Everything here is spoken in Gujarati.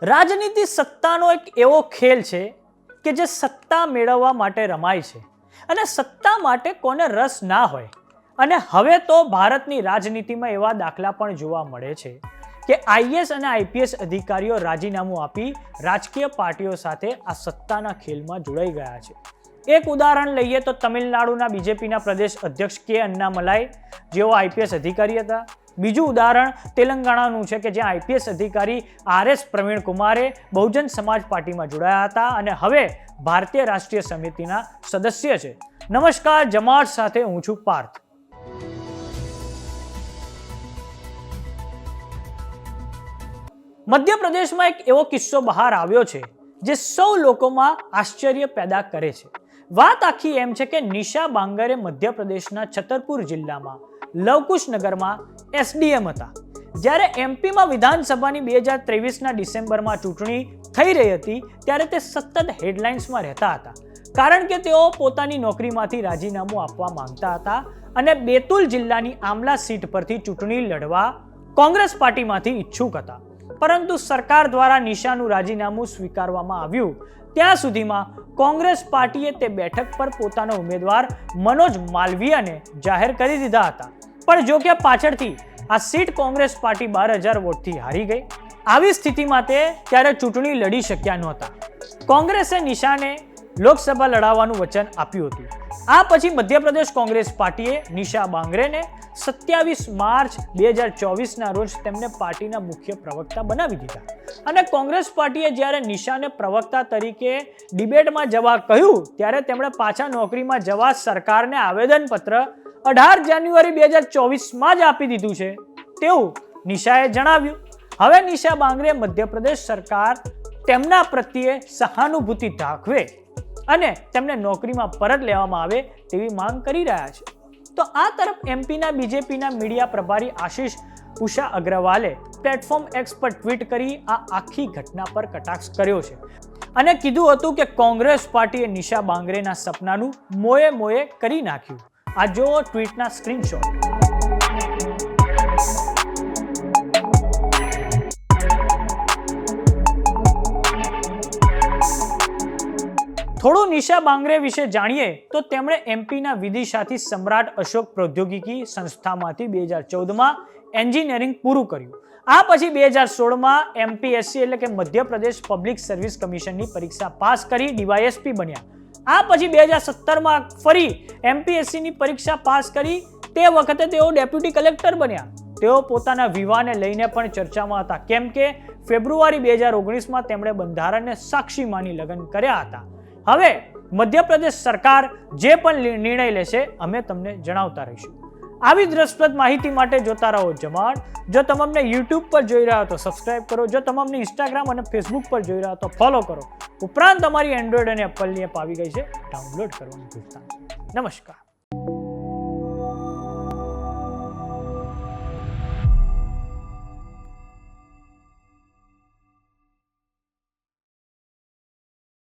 રાજનીતિ સત્તાનો એક એવો ખેલ છે કે જે સત્તા મેળવવા માટે રમાય છે અને સત્તા માટે કોને રસ ના હોય. અને હવે તો ભારતની રાજનીતિમાં એવા દાખલા પણ જોવા મળે છે કે આઈએએસ અને આઈપીએસ અધિકારીઓ રાજીનામું આપી રાજકીય પાર્ટીઓ સાથે આ સત્તાના ખેલમાં જોડાઈ ગયા છે. એક ઉદાહરણ લઈએ તો તમિલનાડુના બીજેપીના પ્રદેશ અધ્યક્ષ કે અન્નામલાઈ, જેઓ આઈપીએસ અધિકારી હતા. બીજું ઉદાહરણ તેલંગાણાનું છે કે જ્યાં આઈપીએસ અધિકારી આરએસ પ્રવીણ કુમારે બહુજન સમાજ પાર્ટીમાં જોડાયા હતા અને હવે ભારતીય રાષ્ટ્રીય સમિતિના સદસ્ય છે. નમસ્કાર, જમાત સાથે હું છું પાર્થ. મધ્યપ્રદેશમાં એક એવો કિસ્સો બહાર આવ્યો છે જે સૌ લોકોમાં આશ્ચર્ય પેદા કરે છે. વાત આખી એમ છે કે નિશા બાંગરે મધ્યપ્રદેશના છતરપુર જિલ્લામાં લવકુશનગરમાં એસડીએમ હતા. જ્યારે એમપીમાં વિધાનસભાની 2023ના ડિસેમ્બરમાં ચૂંટણી થઈ રહી હતી ત્યારે તે સતત હેડલાઇન્સમાં રહેતા હતા, કારણ કે તેઓ પોતાની નોકરીમાંથી રાજીનામું આપવા માંગતા હતા અને બેતુલ જિલ્લાની આમલા સીટ પરથી ચૂંટણી લડવા કોંગ્રેસ પાર્ટીમાંથી ઈચ્છુક હતા. પરંતુ સરકાર દ્વારા નિશાનું રાજીનામું સ્વીકારવામાં આવ્યું ત્યાં સુધીમાં કોંગ્રેસ પાર્ટીએ તે બેઠક પર પોતાનો ઉમેદવાર મનોજ માલવિયાને જાહેર કરી દીધા હતા. પણ જો કે પાછળથી આ સીટ કોંગ્રેસ પાર્ટી 12,000 વોટથી હારી ગઈ. આવી સ્થિતિમાં તે ત્યારે ચૂંટણી લડી શક્યા નહોતા. કોંગ્રેસે નિશાને લોકસભા લડાવવાનું વચન આપ્યું હતું. આ પછી મધ્યપ્રદેશ કોંગ્રેસ પાર્ટીએ નિશા બાંગરેને 27 માર્ચ 2024ના રોજ તેમને પાર્ટીના મુખ્ય પ્રવક્તા બનાવી દીધા. અને કોંગ્રેસ પાર્ટીએ જ્યારે નિશાને પ્રવક્તા તરીકે ડિબેટમાં જવા કહ્યું ત્યારે તેમણે પાછા નોકરીમાં જવા સરકારને આવેદનપત્ર 18 જાન્યુઆરી 2024માં જ આપી દીધું છે તેવું નિશાએ જણાવ્યું. હવે નિશા બાંગરે મધ્યપ્રદેશ સરકાર તેમના પ્રત્યે સહાનુભૂતિ દાખવે અને તેમને નોકરીમાં પરત લેવામાં આવે તેવી માંગ કરી રહ્યા છે. તો આ તરફ એમપીના બીજેપીના મીડિયા પ્રભારી આશીષ ઉષા અગ્રવાલે પ્લેટફોર્મ એક્સ પર ટ્વીટ કરી આ આખી ઘટના પર કટાક્ષ કર્યો છે અને કીધું હતું કે કોંગ્રેસ પાર્ટીએ નિશા બાંગરેના સપનાનું મોએ કરી નાખ્યું. આ જો ટ્વીટના સ્ક્રીનશોટ. થોડું નિશા બાંગરે વિશે જાણીએ તો તેમણે એમપીના વિદિશાથી સમ્રાટ અશોક પ્રૌદ્યોગિકી સંસ્થામાંથી 2014માં એન્જિનિયરિંગ પૂરું કર્યું. આ પછી 2016માં એમપીએસસી એટલે કે મધ્યપ્રદેશ પબ્લિક સર્વિસ કમિશનની પરીક્ષા પાસ કરી ડીવાયએસપી બન્યા. આ પછી 2017માં ફરી એમપીએસસીની પરીક્ષા પાસ કરી તે વખતે તેઓ ડેપ્યુટી કલેક્ટર બન્યા. તેઓ પોતાના વિવાહને લઈને પણ ચર્ચામાં હતા, કેમ કે ફેબ્રુઆરી 2019માં તેમણે બંધારણને સાક્ષી માની લગ્ન કર્યા હતા. હવે મધ્યપ્રદેશ સરકાર જે પણ નિર્ણય લેશે અમે તમને જણાવતા રહીશું. આવી જ રસપ્રદ માહિતી માટે જોતા રહો જમાત. જો તમે અમને યુટ્યુબ પર જોઈ રહ્યા તો સબસ્ક્રાઇબ કરો. જો તમે અમને ઇન્સ્ટાગ્રામ અને ફેસબુક પર જોઈ રહ્યા તો ફોલો કરો. ઉપરાંત તમારી એન્ડ્રોઈડ અને એપલની એપ આવી ગઈ છે, ડાઉનલોડ કરવાનું ભૂલતા નહીં. નમસ્કાર.